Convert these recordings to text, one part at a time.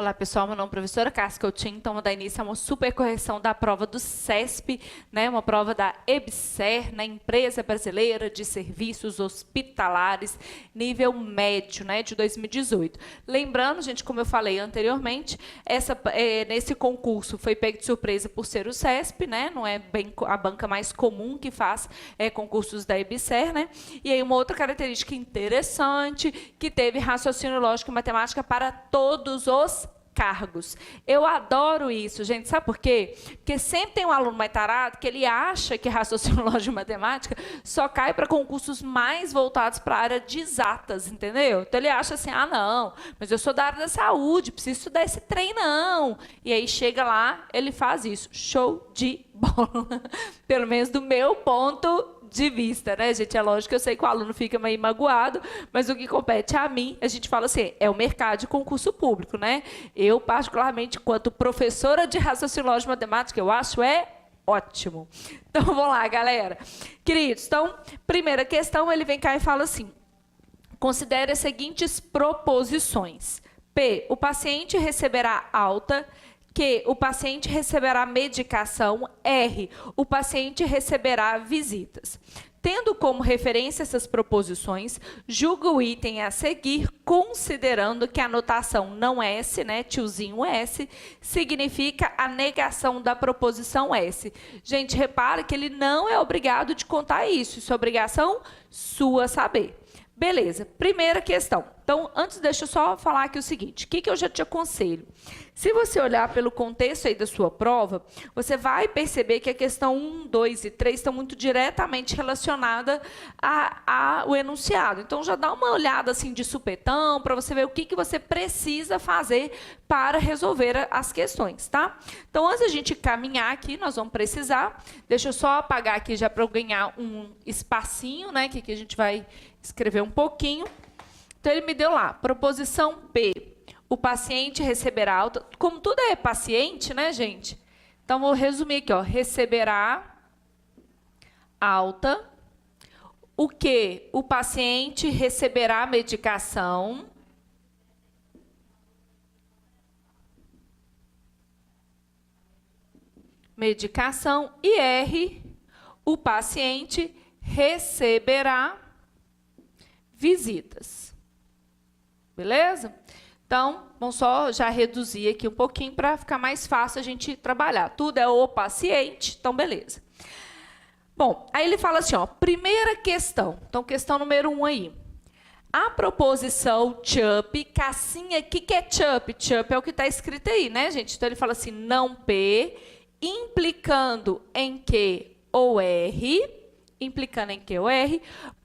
Olá, pessoal. Meu nome é professora Cássia Coutinho. Então, vou dar início a uma super correção da prova do CESP, né? Uma prova da EBSER, né? Empresa Brasileira de Serviços Hospitalares, nível médio, né? De 2018. Lembrando, gente, como eu falei anteriormente, nesse concurso foi pego de surpresa por ser o CESP, né? Não é bem a banca mais comum que faz concursos da EBSER, né? E aí, uma outra característica interessante, que teve raciocínio lógico e matemática para todos os cargos. Eu adoro isso, gente. Sabe por quê? Porque sempre tem um aluno mais tarado que ele acha que raciocínio lógico e matemática só cai para concursos mais voltados para a área de exatas, entendeu? Então ele acha assim, não, mas eu sou da área da saúde, preciso estudar esse trem, não. E aí chega lá, ele faz isso. Show de bola. Pelo menos do meu ponto de vista, né, gente? É lógico que eu sei que o aluno fica meio magoado, mas o que compete a mim, a gente fala assim, é o mercado de concurso público, né? Eu, particularmente, quanto professora de raciocínio lógico e matemática, eu acho ótimo. Então, vamos lá, galera. Queridos, então, primeira questão, ele vem cá e fala assim, considere as seguintes proposições. P, o paciente receberá alta. Q, o paciente receberá medicação. R, o paciente receberá visitas. Tendo como referência essas proposições, julga o item a seguir, considerando que a notação não S, né, tiozinho S, significa a negação da proposição S. Gente, repara que ele não é obrigado de contar isso. Isso é obrigação sua saber. Beleza, primeira questão. Então, antes, deixa eu só falar aqui o seguinte, o que eu já te aconselho? Se você olhar pelo contexto aí da sua prova, você vai perceber que a questão 1, 2 e 3 estão muito diretamente relacionadas ao enunciado. Então, já dá uma olhada assim de supetão, para você ver o que você precisa fazer para resolver as questões, tá? Então, antes da gente caminhar aqui, nós vamos precisar, deixa eu só apagar aqui já para eu ganhar um espacinho, né, que aqui a gente vai escrever um pouquinho. Então, ele me deu lá, proposição P, o paciente receberá alta. Como tudo é paciente, né, gente? Então, vou resumir aqui, ó, receberá alta. O que? O paciente receberá medicação. Medicação. E R, o paciente receberá visitas. Beleza? Então, vamos só já reduzir aqui um pouquinho para ficar mais fácil a gente trabalhar. Tudo é o paciente, então beleza. Bom, aí ele fala assim, ó, primeira questão. Então, questão número 1 aí. A proposição CHUP, Cassinha, o que é CHUP? CHUP é o que está escrito aí, né, gente? Então, ele fala assim, não P, implicando em Q ou R,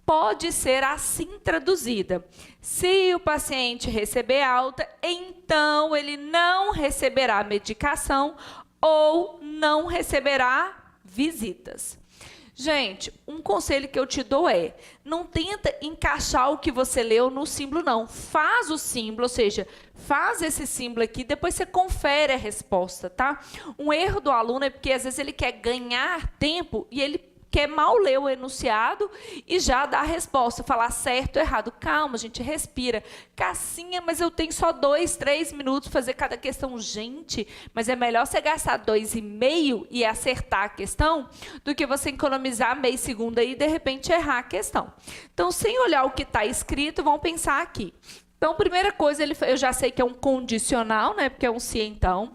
pode ser assim traduzida. Se o paciente receber alta, então ele não receberá medicação ou não receberá visitas. Gente, um conselho que eu te dou é, não tenta encaixar o que você leu no símbolo, não. Faz o símbolo, ou seja, faz esse símbolo aqui, depois você confere a resposta, tá? Um erro do aluno é porque, às vezes, ele quer ganhar tempo e ele quer mal ler o enunciado e já dar a resposta, falar certo ou errado. Calma, gente, respira. Cassinha, mas eu tenho só 2, 3 minutos para fazer cada questão. Gente, mas é melhor você gastar 2,5 e acertar a questão do que você economizar meio segundo aí e, de repente, errar a questão. Então, sem olhar o que está escrito, vamos pensar aqui. Então, primeira coisa, eu já sei que é um condicional, né? Porque é um se então.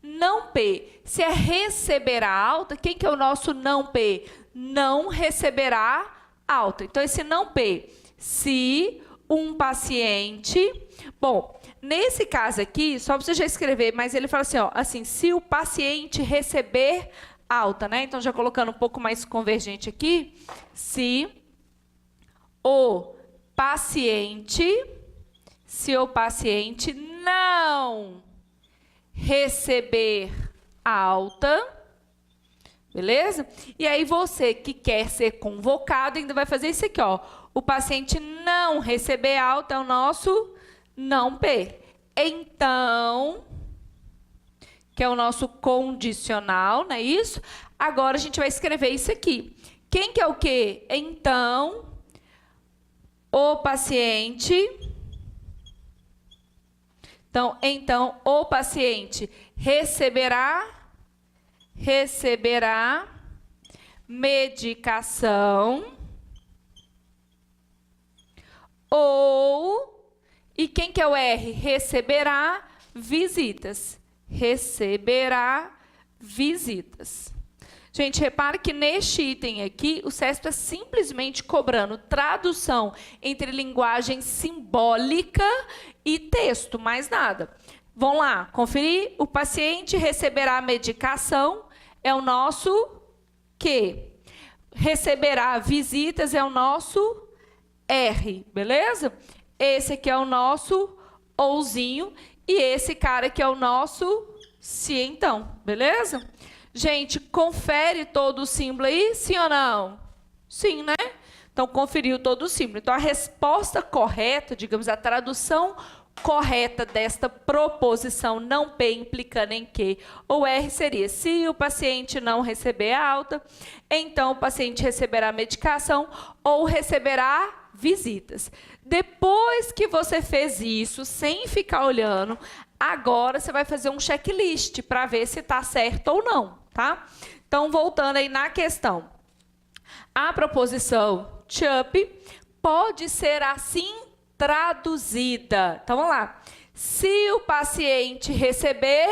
Não P. Se é receberá alta, quem que é o nosso não P? Não receberá alta. Então, esse não P, se um paciente... Bom, nesse caso aqui, só para você já escrever, mas ele fala assim, ó, assim, se o paciente receber alta, né? Então, já colocando um pouco mais convergente aqui, se o paciente não receber alta, beleza? E aí você que quer ser convocado ainda vai fazer isso aqui, ó. O paciente não receber alta é o nosso não P. Então, que é o nosso condicional, não é isso? Agora a gente vai escrever isso aqui. Quem que é o quê? Então, o paciente Então o paciente receberá medicação ou, e quem que é o R? Receberá visitas. Receberá visitas. Gente, repare que neste item aqui, o CESP está simplesmente cobrando tradução entre linguagem simbólica e texto, mais nada. Vamos lá, conferir. O paciente receberá medicação, é o nosso Q. Receberá visitas, é o nosso R, beleza? Esse aqui é o nosso ouzinho e esse cara aqui é o nosso se, então, beleza? Gente, confere todo o símbolo aí, sim ou não? Sim, né? Então, conferiu todo o símbolo. Então, a resposta correta, digamos, a tradução correta desta proposição não P implicando em que ou R seria: se o paciente não receber alta, então o paciente receberá medicação ou receberá visitas. Depois que você fez isso, sem ficar olhando, agora você vai fazer um checklist para ver se está certo ou não, tá? Então, voltando aí na questão. A proposição CHUP pode ser assim traduzida. Então, vamos lá. Se o paciente receber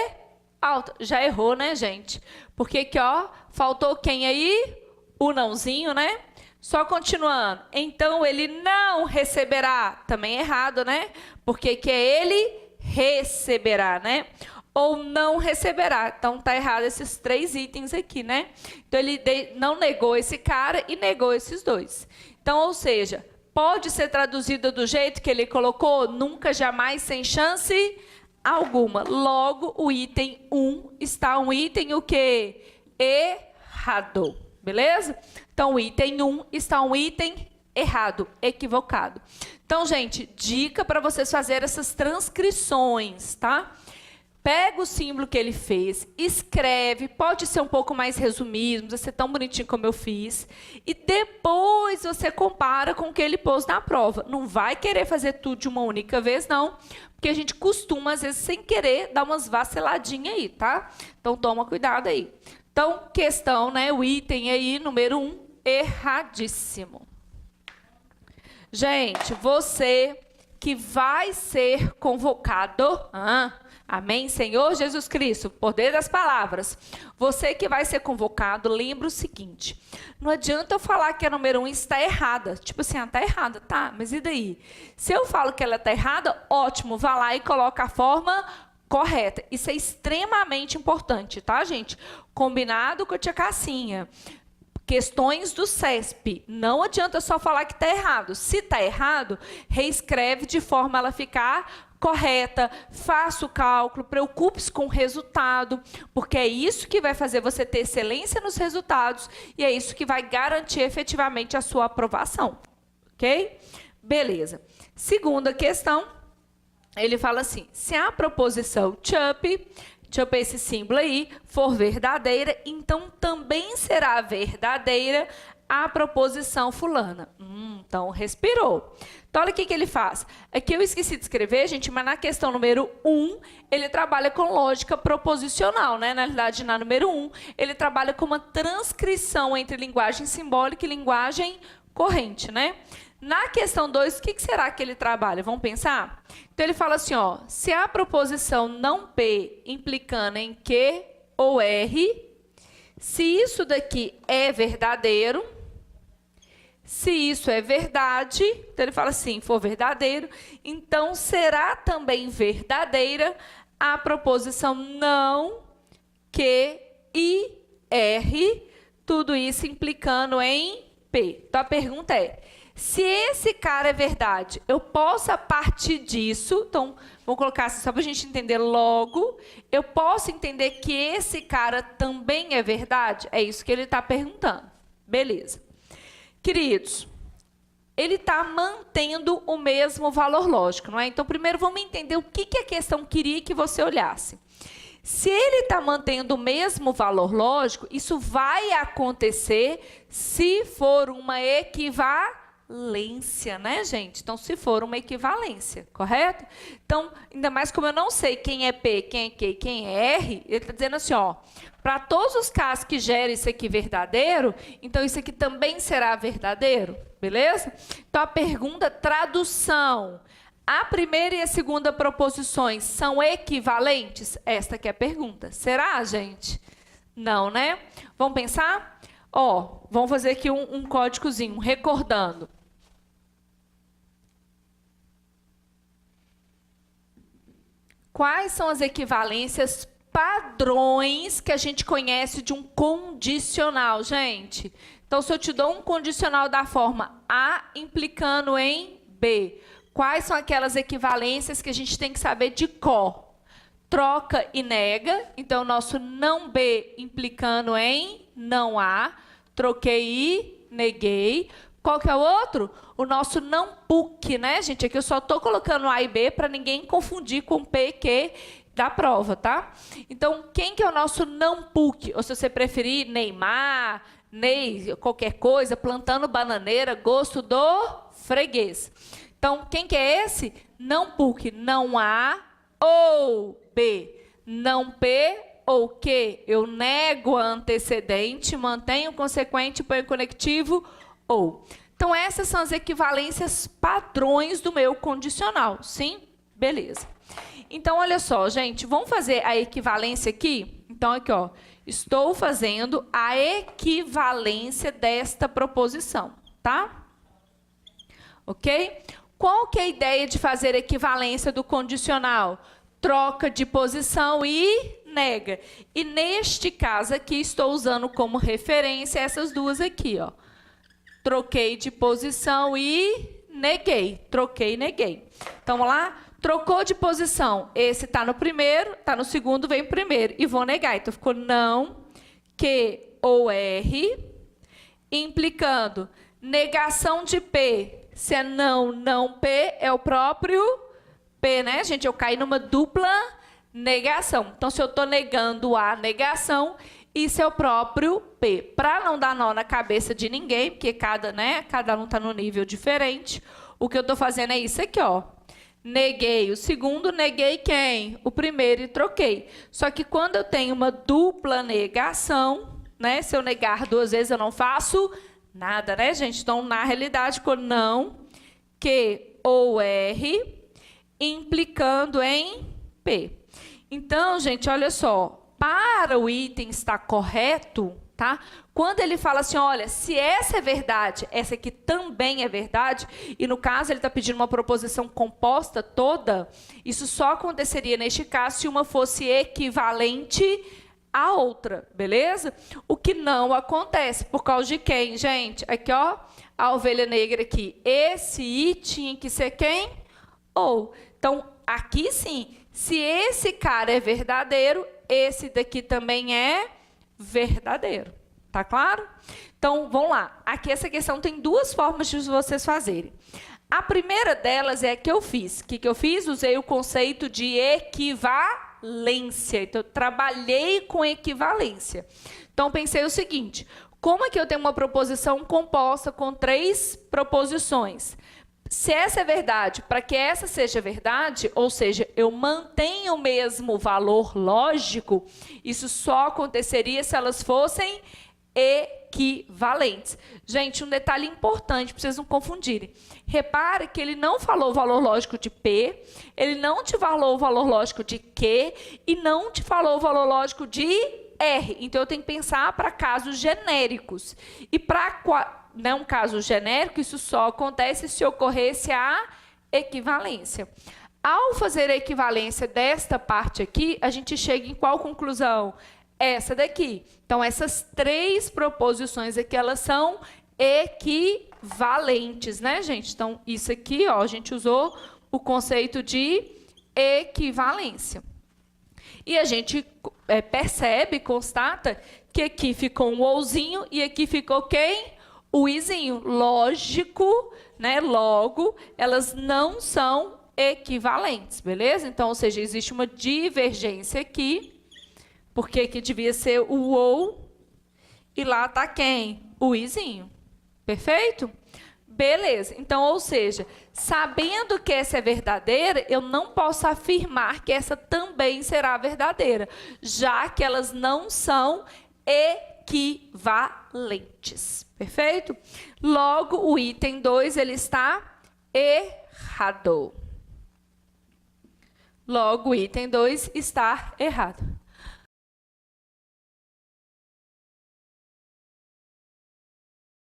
alta, já errou, né, gente? Porque aqui, ó, faltou quem aí? O nãozinho, né? Só continuando. Então, ele não receberá. Também errado, né? Porque que é ele receberá, né? Ou não receberá. Então, tá errado esses 3 itens aqui, né? Então, ele não negou esse cara e negou esses 2. Então, ou seja, pode ser traduzida do jeito que ele colocou? Nunca, jamais, sem chance alguma. Logo, o item 1 está um item o quê? Errado. Beleza? Então, o item 1 está um item errado, equivocado. Então, gente, dica para vocês fazerem essas transcrições, tá? Pega o símbolo que ele fez, escreve, pode ser um pouco mais resumido, não precisa ser tão bonitinho como eu fiz, e depois você compara com o que ele pôs na prova. Não vai querer fazer tudo de uma única vez, não, porque a gente costuma, às vezes, sem querer, dar umas vaciladinhas aí, tá? Então, toma cuidado aí. Então, questão, né? O item aí, número 1, erradíssimo. Gente, você que vai ser convocado, amém, Senhor Jesus Cristo, poder das palavras. Você que vai ser convocado, lembra o seguinte: não adianta eu falar que a número 1 está errada. Tipo assim, está errada, tá? Mas e daí? Se eu falo que ela está errada, ótimo, vá lá e coloca a forma correta. Isso é extremamente importante, tá, gente? Combinado com a tia Cassinha. Questões do CESP. Não adianta só falar que está errado. Se está errado, reescreve de forma a ela ficar correta, faça o cálculo, preocupe-se com o resultado, porque é isso que vai fazer você ter excelência nos resultados e é isso que vai garantir efetivamente a sua aprovação. Ok? Beleza. Segunda questão. Ele fala assim: se a proposição CHUP, CHUP é esse símbolo aí, for verdadeira, então também será verdadeira a proposição fulana. Então, respirou. Então, olha o que ele faz. Aqui eu esqueci de escrever, gente, mas na questão número 1, ele trabalha com lógica proposicional, né? Na realidade, na número 1, ele trabalha com uma transcrição entre linguagem simbólica e linguagem corrente, né? Na questão 2, o que será que ele trabalha? Vamos pensar? Então, ele fala assim, ó, se a proposição não P implicando em Q ou R, se isso daqui é verdadeiro, se isso é verdade, então ele fala assim, for verdadeiro, então será também verdadeira a proposição não Q e R, tudo isso implicando em P. Então, a pergunta é: se esse cara é verdade, eu posso, a partir disso, então, vou colocar assim, só para a gente entender logo, eu posso entender que esse cara também é verdade? É isso que ele está perguntando. Beleza. Queridos, ele está mantendo o mesmo valor lógico, não é? Então, primeiro, vamos entender o que a questão queria que você olhasse. Se ele está mantendo o mesmo valor lógico, isso vai acontecer se for uma equivalência. equivalência, né, gente? Então, se for uma equivalência, correto? Então, ainda mais como eu não sei quem é P, quem é Q, quem é R, ele está dizendo assim, ó, para todos os casos que gerem isso aqui verdadeiro, então isso aqui também será verdadeiro, beleza? Então, a pergunta, tradução. A primeira e a segunda proposições são equivalentes? Esta aqui é a pergunta. Será, gente? Não, né? Vamos pensar? Ó, vamos fazer aqui um códigozinho, recordando. Quais são as equivalências padrões que a gente conhece de um condicional, gente? Então, se eu te dou um condicional da forma A implicando em B, quais são aquelas equivalências que a gente tem que saber de cor? Troca e nega, então, nosso não B implicando em não A, troquei e neguei. Qual que é o outro? O nosso não PUC, né, gente? Aqui eu só estou colocando A e B para ninguém confundir com P e Q da prova, tá? Então, quem que é o nosso não PUC? Ou se você preferir, Neymar, Ney, qualquer coisa, plantando bananeira, gosto do freguês. Então, quem que é esse? Não PUC, não A ou B, não P ou Q. Eu nego a antecedente, mantenho o consequente, ponho o conectivo ou. Então, essas são as equivalências padrões do meu condicional, sim? Beleza. Então, olha só, gente, vamos fazer a equivalência aqui? Então, aqui, ó, estou fazendo a equivalência desta proposição, tá? Ok? Qual que é a ideia de fazer equivalência do condicional? Troca de posição e nega. E neste caso aqui, estou usando como referência essas duas aqui, ó. Troquei de posição e neguei. Troquei e neguei. Então, vamos lá? Trocou de posição. Esse está no primeiro, está no segundo, vem primeiro. E vou negar. Então, ficou não, Q ou R, implicando negação de P. Se é não, não P, é o próprio P, né, gente? Eu caí numa dupla negação. Então, se eu estou negando a negação, isso é o próprio P. Para não dar nó na cabeça de ninguém, porque cada um está num nível diferente, o que eu estou fazendo é isso aqui, ó. Neguei o segundo, neguei quem? O primeiro e troquei. Só que quando eu tenho uma dupla negação, né? Se eu negar duas vezes, eu não faço nada, né, gente? Então, na realidade, ficou não, Q ou R, implicando em P. Então, gente, olha só. Para o item estar correto, tá? Quando ele fala assim, olha, se essa é verdade, essa aqui também é verdade, e no caso ele está pedindo uma proposição composta toda, isso só aconteceria neste caso se uma fosse equivalente à outra, beleza? O que não acontece, por causa de quem, gente? Aqui, ó, a ovelha negra aqui. Esse I tinha que ser quem? Ou. Então, aqui sim, se esse cara é verdadeiro, esse daqui também é verdadeiro. Tá claro? Então, vamos lá. Aqui essa questão tem duas formas de vocês fazerem. A primeira delas é a que eu fiz. O que eu fiz? Usei o conceito de equivalência. Então, eu trabalhei com equivalência. Então, pensei o seguinte. Como é que eu tenho uma proposição composta com 3 proposições? Se essa é verdade, para que essa seja verdade, ou seja, eu mantenho o mesmo valor lógico, isso só aconteceria se elas fossem equivalentes. Gente, um detalhe importante, para vocês não confundirem. Repare que ele não falou o valor lógico de P, ele não te falou o valor lógico de Q e não te falou o valor lógico de R. Então, eu tenho que pensar para casos genéricos. E para um caso genérico, isso só acontece se ocorresse a equivalência. Ao fazer a equivalência desta parte aqui, a gente chega em qual conclusão? Essa daqui. Então, essas 3 proposições aqui, elas são equivalentes, né, gente? Então, isso aqui, ó, a gente usou o conceito de equivalência. E a gente percebe, constata, que aqui ficou um ouzinho e aqui ficou quem? O izinho. Lógico, né? Logo, elas não são equivalentes, beleza? Então, ou seja, existe uma divergência aqui, porque aqui devia ser o ou, e lá está quem? O izinho. Perfeito? Beleza. Então, ou seja, sabendo que essa é verdadeira, eu não posso afirmar que essa também será verdadeira, já que elas não são equivalentes. Perfeito? Logo, o item 2, ele está errado. Logo, o item 2 está errado.